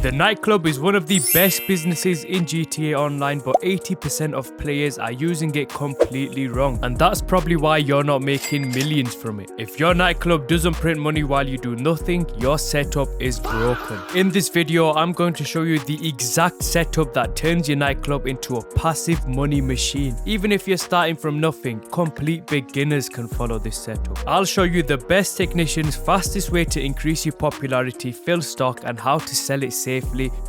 The nightclub is one of the best businesses in GTA Online, but 80% of players are using it completely wrong, and that's probably why you're not making millions from it. If your nightclub doesn't print money while you do nothing, your setup is broken. In this video, I'm going to show you the exact setup that turns your nightclub into a passive money machine. Even if you're starting from nothing, complete beginners can follow this setup. I'll show you the best technicians, fastest way to increase your popularity, fill stock, and how to sell it safely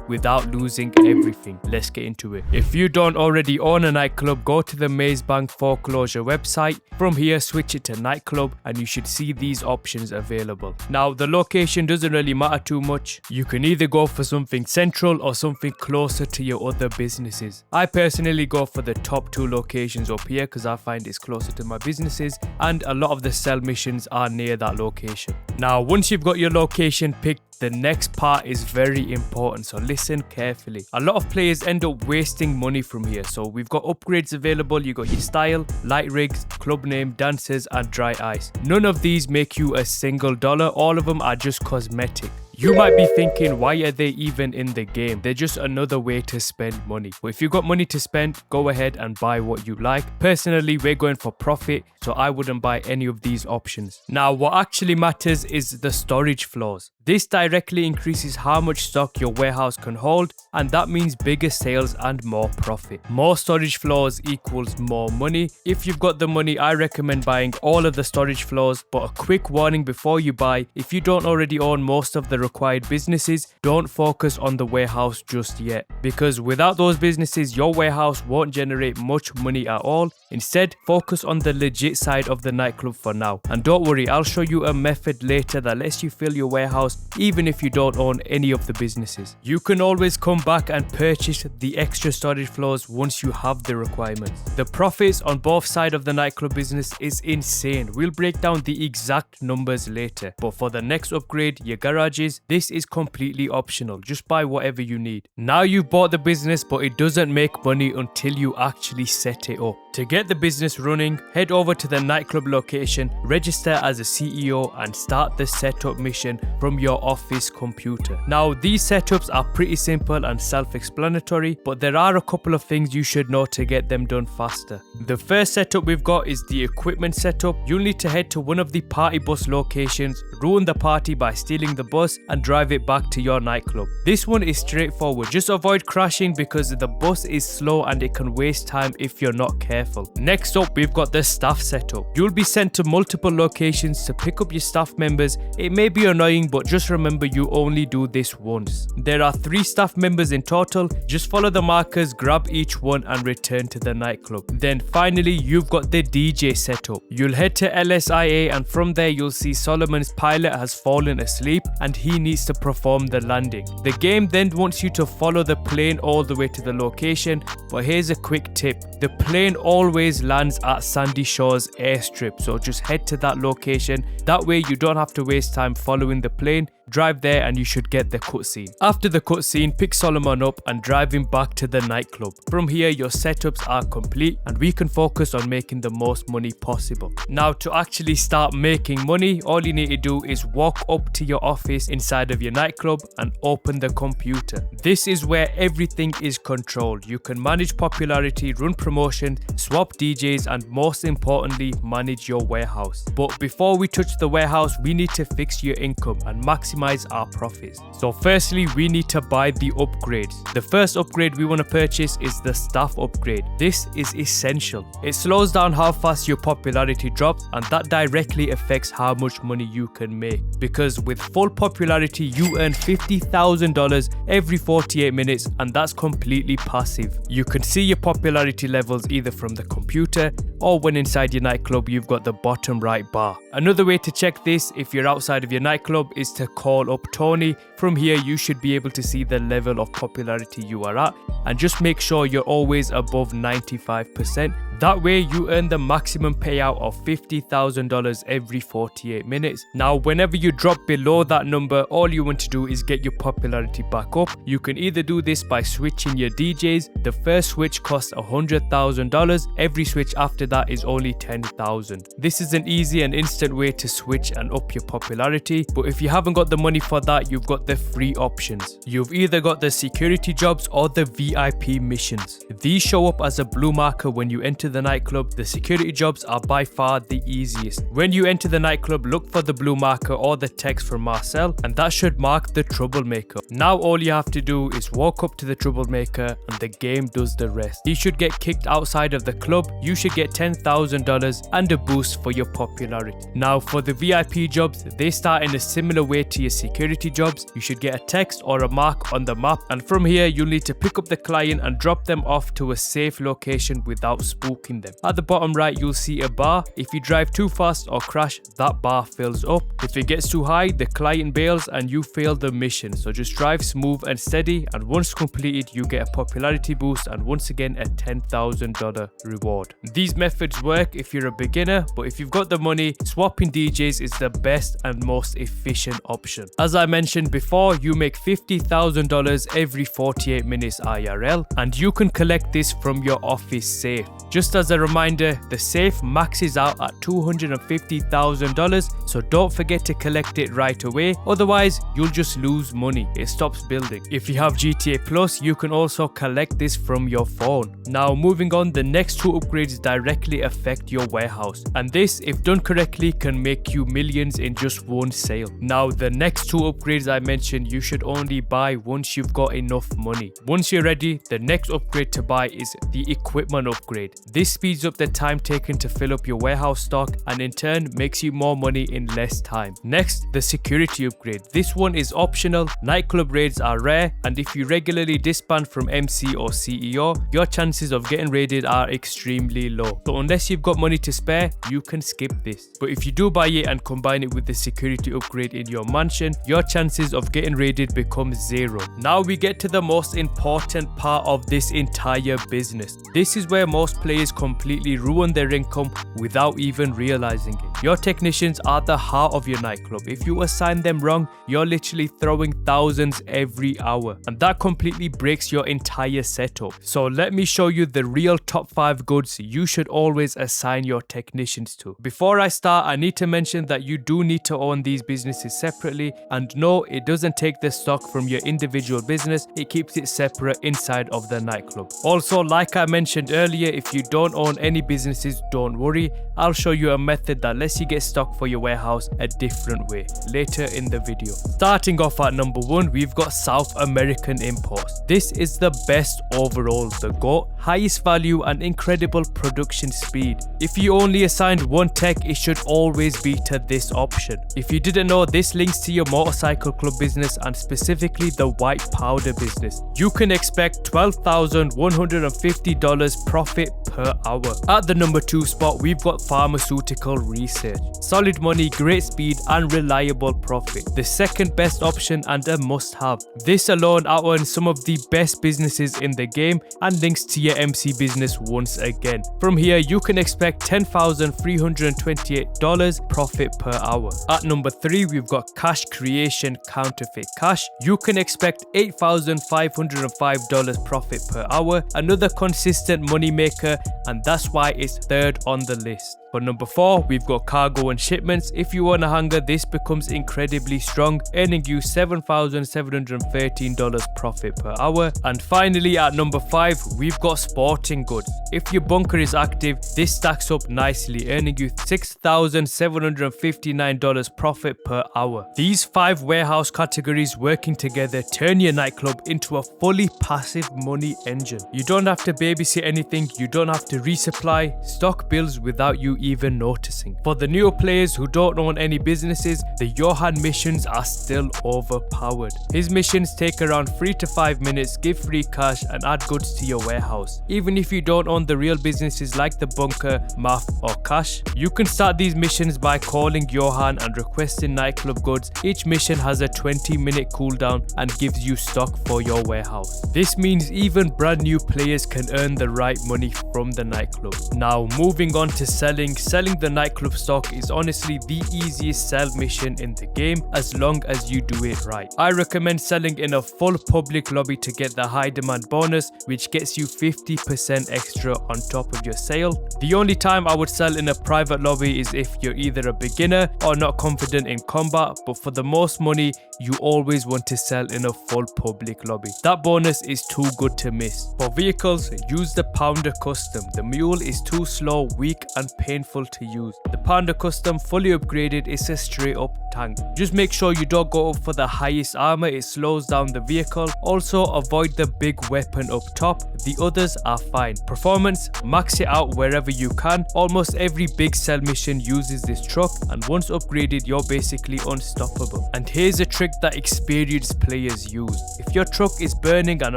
without losing everything. Let's get into it. If you don't already own a nightclub, go to the Maze Bank foreclosure website. From here, switch it to nightclub and you should see these options available. Now, the location doesn't really matter too much. You can either go for something central or something closer to your other businesses. I personally go for the top two locations up here because I find it's closer to my businesses and a lot of the sell missions are near that location. Now, once you've got your location picked, the next part is very important, so listen carefully. A lot of players end up wasting money from here. So we've got upgrades available. You got your style, light rigs, club name, dancers, and dry ice. None of these make you a single dollar. All of them are just cosmetic. You might be thinking, why are they even in the game? They're just another way to spend money. But if you've got money to spend, go ahead and buy what you like. Personally, we're going for profit, so I wouldn't buy any of these options. Now, what actually matters is the storage floors. This directly increases how much stock your warehouse can hold, and that means bigger sales and more profit. More storage floors equals more money. If you've got the money, I recommend buying all of the storage floors, but a quick warning before you buy: if you don't already own most of the required businesses, don't focus on the warehouse just yet, because without those businesses, your warehouse won't generate much money at all. Instead, focus on the legit side of the nightclub for now. And don't worry, I'll show you a method later that lets you fill your warehouse even if you don't own any of the businesses. You can always come back and purchase the extra storage floors once you have the requirements. The profits on both sides of the nightclub business is insane. We'll break down the exact numbers later, but for the next upgrade, your garages, this is completely optional. Just buy whatever you need. Now you've bought the business, but it doesn't make money until you actually set it up. To get the business running, head over to the nightclub location, register as a CEO, and start the setup mission from your office computer. Now, these setups are pretty simple and self-explanatory, but there are a couple of things you should know to get them done faster. The first setup we've got is the equipment setup. You'll need to head to one of the party bus locations, ruin the party by stealing the bus, and drive it back to your nightclub. This one is straightforward. Just avoid crashing because the bus is slow and it can waste time if you're not careful. Next up, we've got the staff setup. You'll be sent to multiple locations to pick up your staff members. It may be annoying, but just remember you only do this once. There are 3 staff members in total. Just follow the markers, grab each one, and return to the nightclub. Then finally, you've got the DJ setup. You'll head to LSIA, and from there you'll see Solomon's pilot has fallen asleep and he needs to perform the landing. The game then wants you to follow the plane all the way to the location, but here's a quick tip. The plane always lands at Sandy Shores airstrip, so just head to that location. That way you don't have to waste time following the plane. Drive there and you should get the cutscene. After the cutscene, pick Solomon up and drive him back to the nightclub. From here, your setups are complete and we can focus on making the most money possible. Now, to actually start making money, all you need to do is walk up to your office inside of your nightclub and open the computer. This is where everything is controlled. You can manage popularity, run promotions, swap DJs, and most importantly, manage your warehouse. But before we touch the warehouse, we need to fix your income and maximize our profits. So firstly, we need to buy the upgrades. The first upgrade we want to purchase is the staff upgrade. This is essential. It slows down how fast your popularity drops, and that directly affects how much money you can make, because with full popularity you earn $50,000 every 48 minutes, and that's completely passive. You can see your popularity levels either from the computer or when inside your nightclub you've got the bottom right bar. Another way to check this if you're outside of your nightclub is to call up Tony. From here you should be able to see the level of popularity you are at, and just make sure you're always above 95%. That way you earn the maximum payout of $50,000 every 48 minutes. Now whenever you drop below that number, all you want to do is get your popularity back up. You can either do this by switching your DJs. The first switch costs $100,000. Every switch after that is only $10,000. This is an easy and instant way to switch and up your popularity. But if you haven't got the money for that, you've got the free options. You've either got the security jobs or the VIP missions. These show up as a blue marker when you enter the nightclub. The security jobs are by far the easiest. When you enter the nightclub, look for the blue marker or the text from Marcel, and that should mark the troublemaker. Now all you have to do is walk up to the troublemaker and the game does the rest. He should get kicked outside of the club. You should get $10,000 and a boost for your popularity. Now for the VIP jobs, they start in a similar way to your security jobs. You should get a text or a mark on the map, and from here you'll need to pick up the client and drop them off to a safe location without spooking them. At the bottom right you'll see a bar. If you drive too fast or crash, that bar fills up. If it gets too high, the client bails and you fail the mission. So just drive smooth and steady, and once completed you get a popularity boost and once again a $10,000 reward. These methods work if you're a beginner, but if you've got the money, swapping DJs is the best and most efficient option. As I mentioned before, you make $50,000 every 48 minutes IRL, and you can collect this from your office safe. Just as a reminder, the safe maxes out at $250,000, so don't forget to collect it right away, otherwise you'll just lose money. It stops building. If you have GTA Plus, you can also collect this from your phone. Now moving on, the next two upgrades directly affect your warehouse, and this, if done correctly, can make you millions in just one sale. Now the next two upgrades I mentioned you should only buy once you've got enough money. Once you're ready, the next upgrade to buy is the equipment upgrade. This speeds up the time taken to fill up your warehouse stock and in turn makes you more money in less time. Next, the security upgrade. This one is optional. Nightclub raids are rare, and if you regularly disband from MC or CEO, your chances of getting raided are extremely low. So unless you've got money to spare, you can skip this. But if you do buy it and combine it with the security upgrade in your mansion, your chances of getting raided become zero. Now we get to the most important part of this entire business. This is where most players completely ruin their income without even realizing it. Your technicians are the heart of your nightclub. If you assign them wrong, you're literally throwing thousands every hour, and that completely breaks your entire setup. So let me show you the real top 5 goods you should always assign your technicians to. Before I start, I need to mention that you do need to own these businesses separately, and no, it doesn't take the stock from your individual business, it keeps it separate inside of the nightclub. Also, like I mentioned earlier, if you don't own any businesses, don't worry, I'll show you a method that lets you get stock for your warehouse a different way later in the video. Starting off at number 1, we've got South American imports. This is the best overall, the GOAT, highest value and incredible production speed. If you only assigned one tech, it should always be to this option. If you didn't know, this links to your motorcycle club business and specifically the white powder business. You can expect $12,150 profit per hour. At the number 2 spot, we've got pharmaceutical research. Solid money, great speed and reliable profit. The second best option and a must have. This alone outearns some of the best businesses in the game and links to your MC business once again. From here, you can expect $10,328 profit per hour. At number 3, we've got cash creation counterfeit cash. You can expect $8,505 profit per hour. Another consistent money maker, and that's why it's third on the list. For number 4, we've got cargo and shipments. If you own a hangar, this becomes incredibly strong, earning you $7,713 profit per hour. And finally, at number 5, we've got sporting goods. If your bunker is active, this stacks up nicely, earning you $6,759 profit per hour. These 5 warehouse categories working together turn your nightclub into a fully passive money engine. You don't have to babysit anything, you don't have to resupply, stock bills without you even noticing. For the newer players who don't own any businesses, the Johan missions are still overpowered. His missions take around 3 to 5 minutes, give free cash and add goods to your warehouse. Even if you don't own the real businesses like the bunker, math or cash, you can start these missions by calling Johan and requesting Nightclub goods. Each mission has a 20-minute cooldown and gives you stock for your warehouse. This means even brand new players can earn the right money from the Nightclub. Now moving on to selling the Nightclub stock is honestly the easiest sell mission in the game as long as you do it right. I recommend selling in a full public lobby to get the high demand bonus, which gets you 50% extra on top of your sale. The only time I would sell in a private lobby is if you're either a beginner or not confident in combat, but for the most money you always want to sell in a full public lobby. That bonus is too good to miss. For vehicles, use the Pounder Custom. The mule is too slow, weak and painful to use. The Pounder Custom fully upgraded is a straight up tank. Just make sure you don't go up for the highest armor, it slows down the vehicle. Also avoid the big weapon up top, the others are fine. Performance, max it out wherever you can. Almost every big sell mission uses this truck and once upgraded you're basically unstoppable. And here's a trick that experienced players use. If your truck is burning and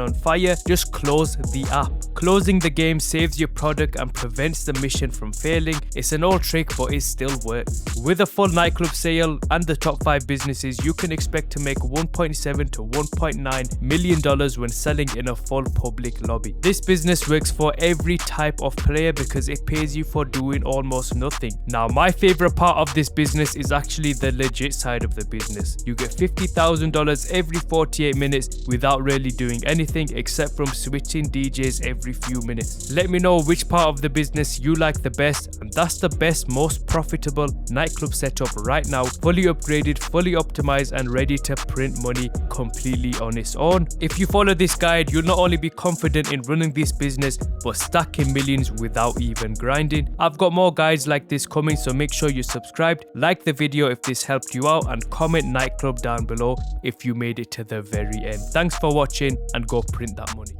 on fire, just close the app. Closing the game saves your product and prevents the mission from failing. It's an old trick but it still works. With a full Nightclub sale and the top 5 businesses, you can expect to make $1.7 to $1.9 million when selling in a full public lobby. This business works for every type of player because it pays you for doing almost nothing. Now my favorite part of this business is actually the legit side of the business. You get $50,000 every 48 minutes without really doing anything except from switching DJs every few minutes. Let me know which part of the business you like the best, and that's the best, most profitable Nightclub setup right now, fully upgraded, fully optimized and ready to print money completely on its own. If you follow this guide, you'll not only be confident in running this business but stacking millions without even grinding. I've got more guides like this coming, so make sure you're subscribed, like the video if this helped you out and comment Nightclub down below if you made it to the very end. Thanks for watching and go print that money.